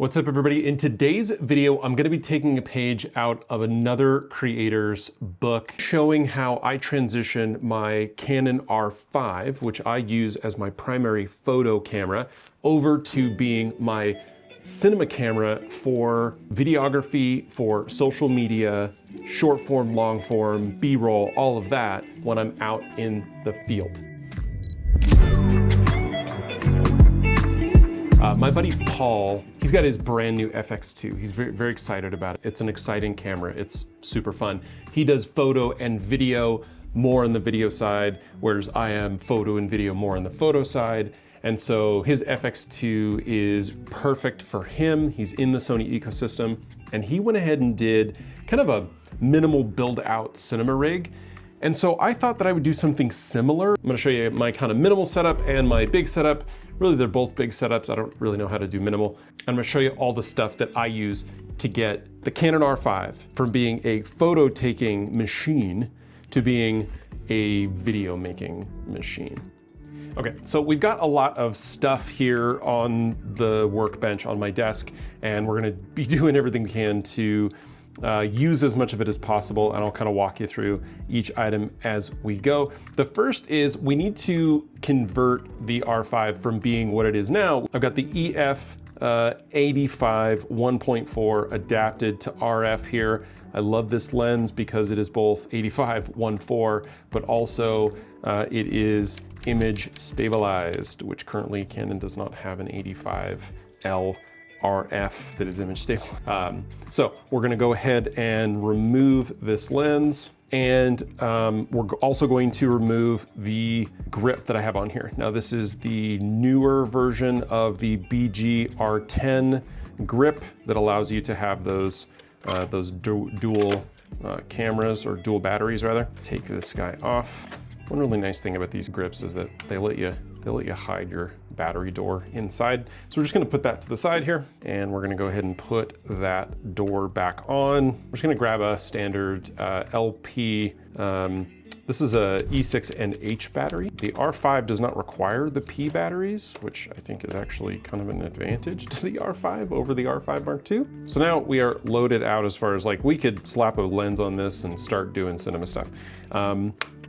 What's up, everybody? In today's video, I'm going to be taking a page out of another creator's book showing how I transition my Canon R5, which I use as my primary photo camera, over to being my cinema camera for videography, for social media, short form, long form, B-roll, all of that when I'm out in the field. My buddy Paul, he's got his brand new FX2. He's very excited about it. It's an exciting camera. It's super fun. He does photo and video more on the video side, whereas I am photo and video more on the photo side. And so his FX2 is perfect for him. He's in the Sony ecosystem, and he went ahead and did kind of a minimal build out cinema rig. And so I thought that I would do something similar. I'm gonna show you my kind of minimal setup and my big setup. Really, they're both big setups. I don't really know how to do minimal. I'm gonna show you all the stuff that I use to get the Canon R5 from being a photo taking machine to being a video making machine. Okay, so we've got a lot of stuff here on the workbench on my desk, and we're gonna be doing everything we can to use as much of it as possible, and I'll kind of walk you through each item as we go. The first is we need to convert the R5 from being what it is now. I've got the EF 85 1.4 adapted to RF here. I love this lens because it is both 85 1.4, but also it is image stabilized, which currently Canon does not have an 85L RF that is image stable. So we're gonna go ahead and remove this lens, and we're also going to remove the grip that I have on here. Now this is the newer version of the BG-R10 grip that allows you to have those dual cameras, or dual batteries rather. Take this guy off. One really nice thing about these grips is that they let you hide your battery door inside. So we're just gonna put that to the side here, and we're gonna go ahead and put that door back on. We're just gonna grab a standard LP. This is a E6NH battery. The R5 does not require the P batteries, which I think is actually kind of an advantage to the R5 over the R5 Mark II. So now we are loaded out as far as, like, we could slap a lens on this and start doing cinema stuff.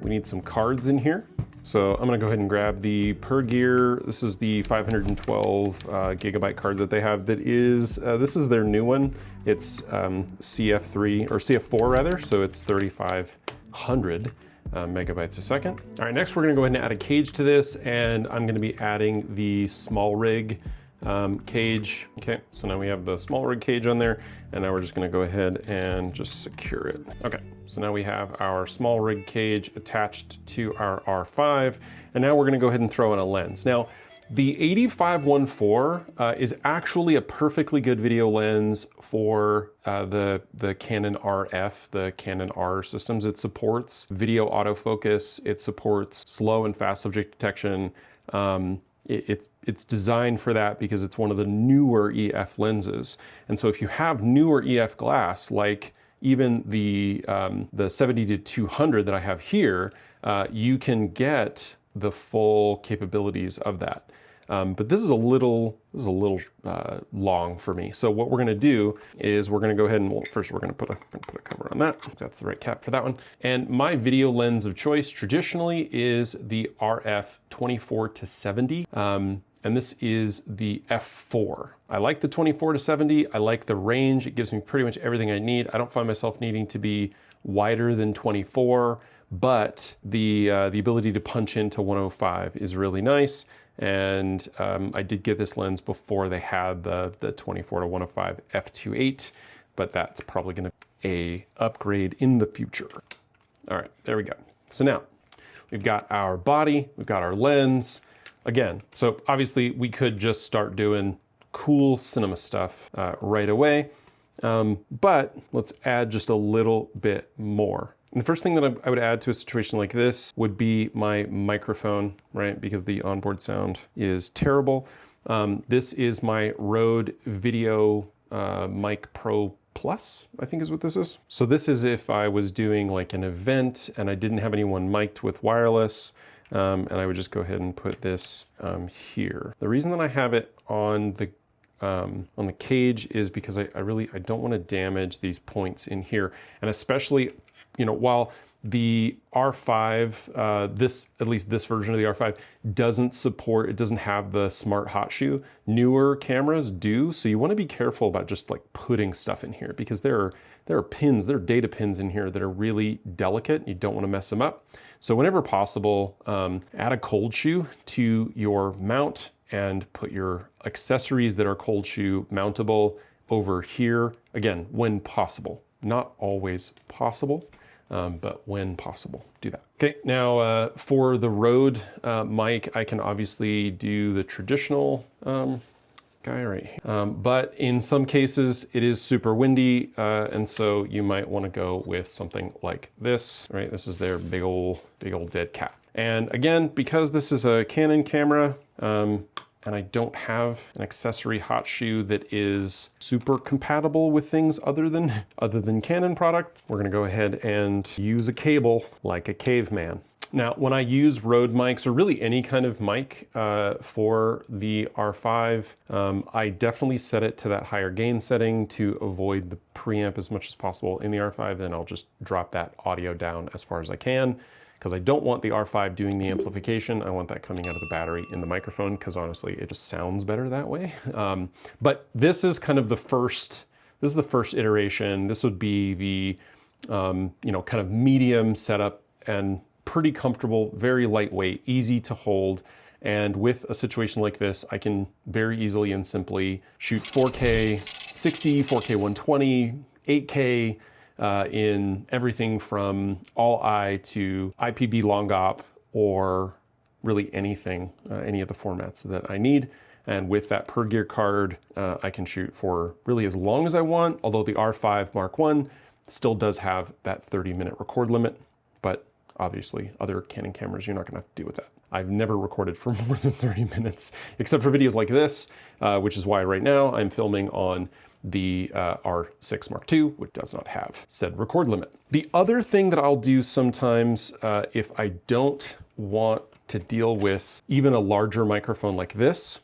We need some cards in here. So I'm gonna go ahead and grab the PerGear. This is the 512 gigabyte card that they have. That is, this is their new one. It's CF3, or CF4 rather, so it's 3,500 megabytes a second. All right, next we're gonna go ahead and add a cage to this, and I'm gonna be adding the small rig cage. Okay, so now we have the small rig cage on there, and now we're just gonna go ahead and just secure it. Okay, so now we have our small rig cage attached to our R5, and now we're gonna go ahead and throw in a lens. Now, the 85 1.4 is actually a perfectly good video lens for the Canon RF, the Canon R systems. It supports video autofocus, it supports slow and fast subject detection. It's designed for that because it's one of the newer EF lenses. And so if you have newer EF glass, like even the 70-200 that I have here, you can get the full capabilities of that. But this is a little long for me. So what we're gonna do is we're gonna go ahead and, well, first we're gonna put a cover on that. That's the right cap for that one. And my video lens of choice traditionally is the RF 24-70. And this is the f4. I like the 24-70. I like the range. It gives me pretty much everything I need. I don't find myself needing to be wider than 24, but the ability to punch into 105 is really nice. And I did get this lens before they had the 24-105 f2.8, but that's probably gonna be a upgrade in the future. All right, there we go. So now we've got our body, we've got our lens. Again, so obviously we could just start doing cool cinema stuff right away, but let's add just a little bit more. And the first thing that I would add to a situation like this would be my microphone, right? Because the onboard sound is terrible. This is my Rode Video Mic Pro Plus, I think is what this is. So this is if I was doing like an event and I didn't have anyone mic'd with wireless, and I would just go ahead and put this here. The reason that I have it on the on the cage is because I don't want to damage these points in here. And especially, you know, while the R5, at least this version of the R5 it doesn't have the smart hot shoe. Newer cameras do, so you want to be careful about just like putting stuff in here, because there are pins, there are data pins in here that are really delicate. You don't want to mess them up. So whenever possible, add a cold shoe to your mount and put your accessories that are cold shoe mountable over here. Again, when possible, not always possible. But when possible, do that. Okay, now for the Rode mic, I can obviously do the traditional guy right here. But in some cases, it is super windy, and so you might want to go with something like this, right? This is their big old dead cat. And again, because this is a Canon camera, and I don't have an accessory hot shoe that is super compatible with things other than Canon products, we're gonna go ahead and use a cable like a caveman. Now, when I use Rode mics, or really any kind of mic for the R5, I definitely set it to that higher gain setting to avoid the preamp as much as possible in the R5, then I'll just drop that audio down as far as I can, because I don't want the R5 doing the amplification. I want that coming out of the battery in the microphone, because honestly, it just sounds better that way. But this is kind of the first iteration. This would be the, you know, kind of medium setup and pretty comfortable, very lightweight, easy to hold. And with a situation like this, I can very easily and simply shoot 4K 60, 4K 120, 8K, in everything from all-eye to IPB long op, or really anything, any of the formats that I need. And with that per gear card, I can shoot for really as long as I want, although the R5 Mark I still does have that 30-minute record limit, but obviously other Canon cameras, you're not gonna have to deal with that. I've never recorded for more than 30 minutes, except for videos like this, which is why right now I'm filming on the R6 Mark II, which does not have said record limit. The other thing that I'll do sometimes, if I don't want to deal with even a larger microphone like this,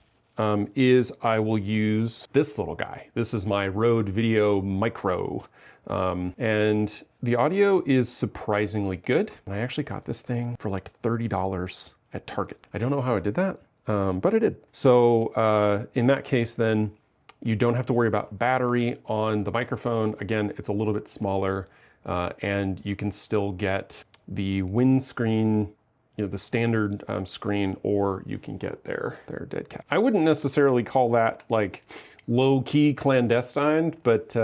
is I will use this little guy. This is my Rode Video Micro. And the audio is surprisingly good. And I actually got this thing for like $30 at Target. I don't know how I did that, but I did. So in that case, then you don't have to worry about battery on the microphone. Again, it's a little bit smaller, and you can still get the windscreen, you know, the standard screen, or you can get their dead cat. I wouldn't necessarily call that like low-key clandestine, but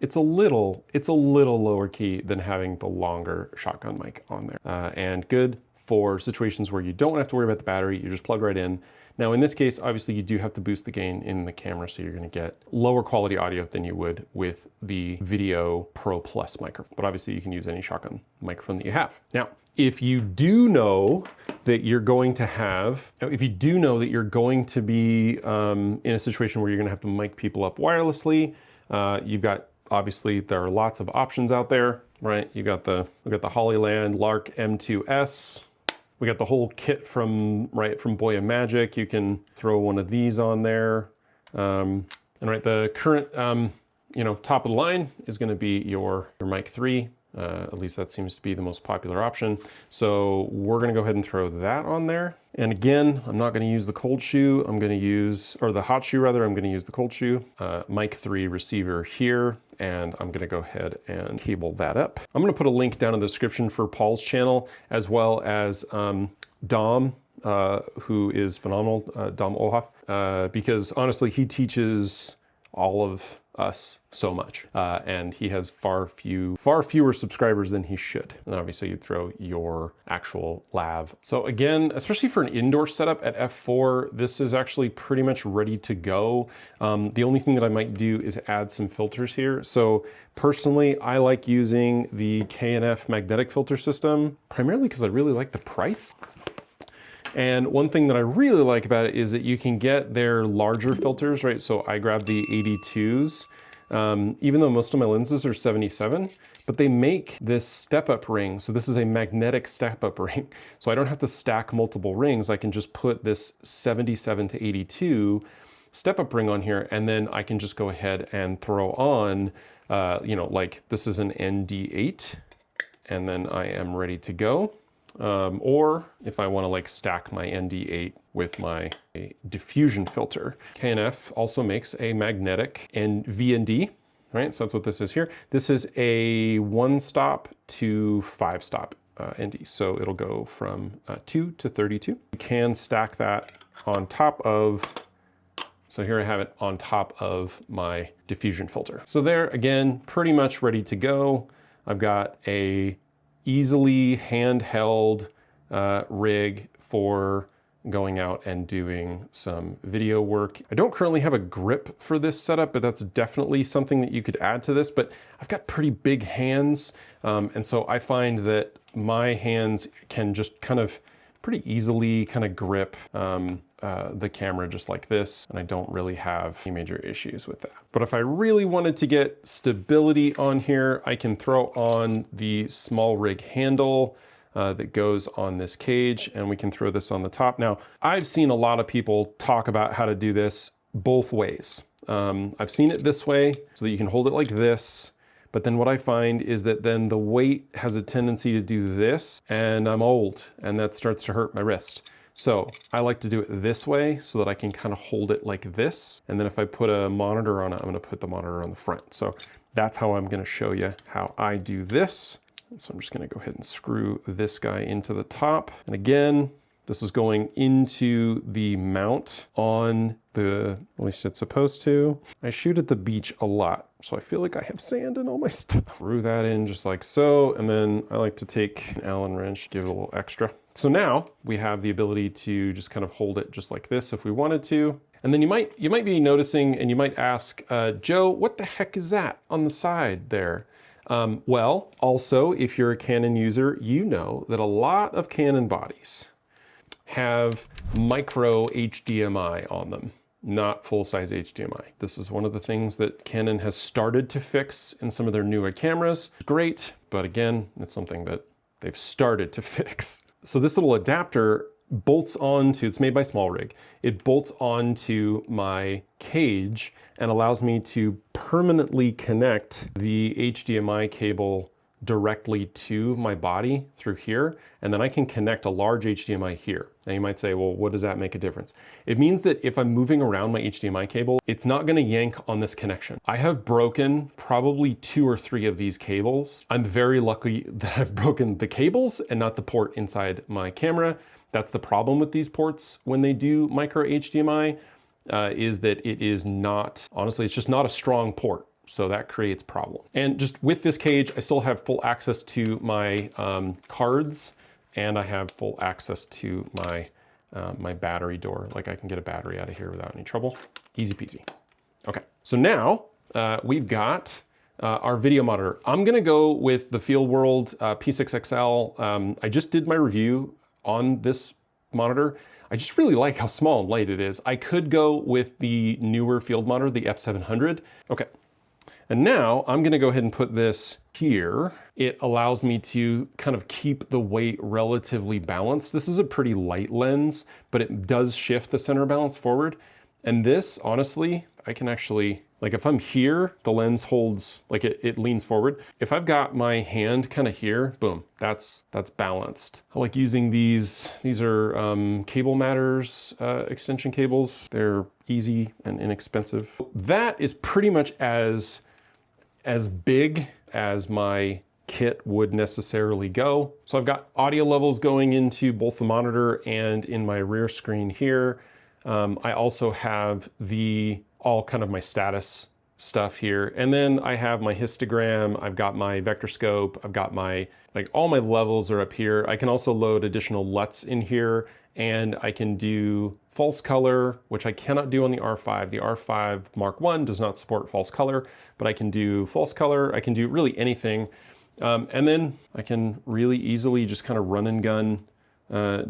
it's a little lower key than having the longer shotgun mic on there, and good for situations where you don't have to worry about the battery. You just plug right in. Now in this case, obviously you do have to boost the gain in the camera, so you're gonna get lower quality audio than you would with the Video Pro Plus microphone. But obviously you can use any shotgun microphone that you have. Now, if you do know that you're going to be in a situation where you're gonna have to mic people up wirelessly, you've got, obviously there are lots of options out there, right? We got the Hollyland Lark M2S. We got the whole kit from Boya Magic. You can throw one of these on there. And right, the current, you know, top of the line is gonna be your Mic 3. At least that seems to be the most popular option. So we're gonna go ahead and throw that on there. And again, I'm not gonna use the cold shoe. I'm gonna use, or the hot shoe rather, I'm gonna use the cold shoe. Mic 3 receiver here, and I'm gonna go ahead and cable that up. I'm gonna put a link down in the description for Paul's channel, as well as Dom, who is phenomenal, Dom Olhoff, because honestly, he teaches all of us so much, and he has far fewer subscribers than he should. And obviously you throw your actual lav. So again, especially for an indoor setup at f4, this is actually pretty much ready to go. The only thing that I might do is add some filters here. So personally, I like using the K&F magnetic filter system, primarily because I really like the price. And one thing that I really like about it is that you can get their larger filters, right? So I grabbed the 82s, even though most of my lenses are 77, but they make this step-up ring. So this is a magnetic step-up ring. So I don't have to stack multiple rings. I can just put this 77 to 82 step-up ring on here, and then I can just go ahead and throw on, you know, like this is an ND8, and then I am ready to go. Or if I want to like stack my ND8 with my diffusion filter. K&F also makes a magnetic and VND, right? So that's what this is here. This is a 1-stop to 5-stop ND. So it'll go from 2 to 32. You can stack that on top of, so here I have it on top of my diffusion filter. So there, again, pretty much ready to go. I've got a easily handheld rig for going out and doing some video work. I don't currently have a grip for this setup, but that's definitely something that you could add to this. But I've got pretty big hands, and so I find that my hands can just kind of pretty easily kind of grip the camera just like this, and I don't really have any major issues with that. But if I really wanted to get stability on here, I can throw on the small rig handle that goes on this cage, and we can throw this on the top. Now, I've seen a lot of people talk about how to do this both ways. I've seen it this way, so that you can hold it like this, but then what I find is that then the weight has a tendency to do this, and I'm old, and that starts to hurt my wrist. So I like to do it this way so that I can kind of hold it like this. And then if I put a monitor on it, I'm going to put the monitor on the front. So that's how I'm going to show you how I do this. So I'm just going to go ahead and screw this guy into the top. And again, this is going into the mount on the, at least it's supposed to. I shoot at the beach a lot, so I feel like I have sand in all my stuff. Screw that in just like so. And then I like to take an Allen wrench, give it a little extra. So now we have the ability to just kind of hold it just like this if we wanted to. And then you might be noticing, and you might ask, Joe, what the heck is that on the side there? Well, also, if you're a Canon user, you know that a lot of Canon bodies have micro HDMI on them, not full-size HDMI. This is one of the things that Canon has started to fix in some of their newer cameras. Great, but again, it's something that they've started to fix. So this little adapter bolts onto, it's made by SmallRig, it bolts onto my cage and allows me to permanently connect the HDMI cable directly to my body through here, and then I can connect a large HDMI here. Now you might say, well, what does that make a difference? It means that if I'm moving around my HDMI cable, it's not gonna yank on this connection. I have broken probably 2 or 3 of these cables. I'm very lucky that I've broken the cables and not the port inside my camera. That's the problem with these ports when they do micro HDMI, is that it is not, honestly, it's just not a strong port. So that creates problem. And just with this cage, I still have full access to my cards, and I have full access to my my battery door. Like I can get a battery out of here without any trouble. Easy peasy. Okay, so now we've got our video monitor. I'm gonna go with the FieldWorld P6XL. I just did my review on this monitor. I just really like how small and light it is. I could go with the newer field monitor, the F700. Okay. And now I'm gonna go ahead and put this here. It allows me to kind of keep the weight relatively balanced. This is a pretty light lens, but it does shift the center balance forward. And this, honestly, I can actually, like if I'm here, the lens holds, like it leans forward. If I've got my hand kind of here, boom, that's balanced. I like using these. These are Cable Matters extension cables. They're easy and inexpensive. That is pretty much as big as my kit would necessarily go. So I've got audio levels going into both the monitor and in my rear screen here. I also have all kind of my status stuff here. And then I have my histogram, I've got my vector scope, I've got my, like all my levels are up here. I can also load additional LUTs in here, and I can do false color, which I cannot do on the R5. The R5 Mark I does not support false color, but I can do false color. I can do really anything. And then I can really easily just kind of run and gun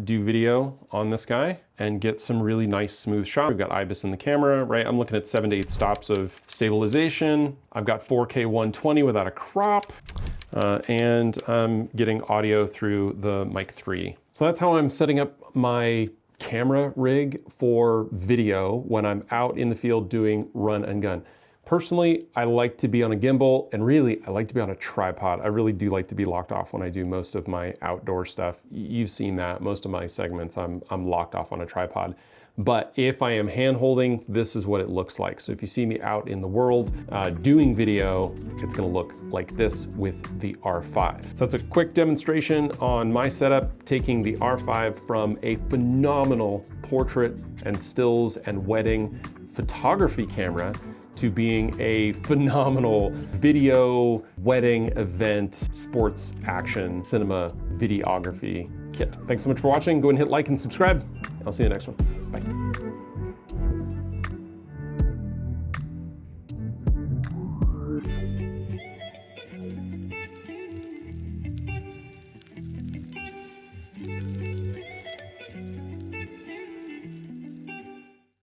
do video on this guy and get some really nice smooth shots. We've got IBIS in the camera, right? I'm looking at 7 to 8 stops of stabilization. I've got 4K 120 without a crop, and I'm getting audio through the Mic 3. So that's how I'm setting up my camera rig for video when I'm out in the field doing run and gun. Personally, I like to be on a gimbal, and really, I like to be on a tripod. I really do like to be locked off when I do most of my outdoor stuff. You've seen that. Most of my segments, I'm locked off on a tripod. But if I am hand holding, this is what it looks like. So if you see me out in the world doing video, it's gonna look like this with the R5. So it's a quick demonstration on my setup, taking the R5 from a phenomenal portrait and stills and wedding photography camera to being a phenomenal video, wedding, event, sports, action, cinema, videography kit. Thanks so much for watching. Go and hit like and subscribe. I'll see you in the next one. Bye.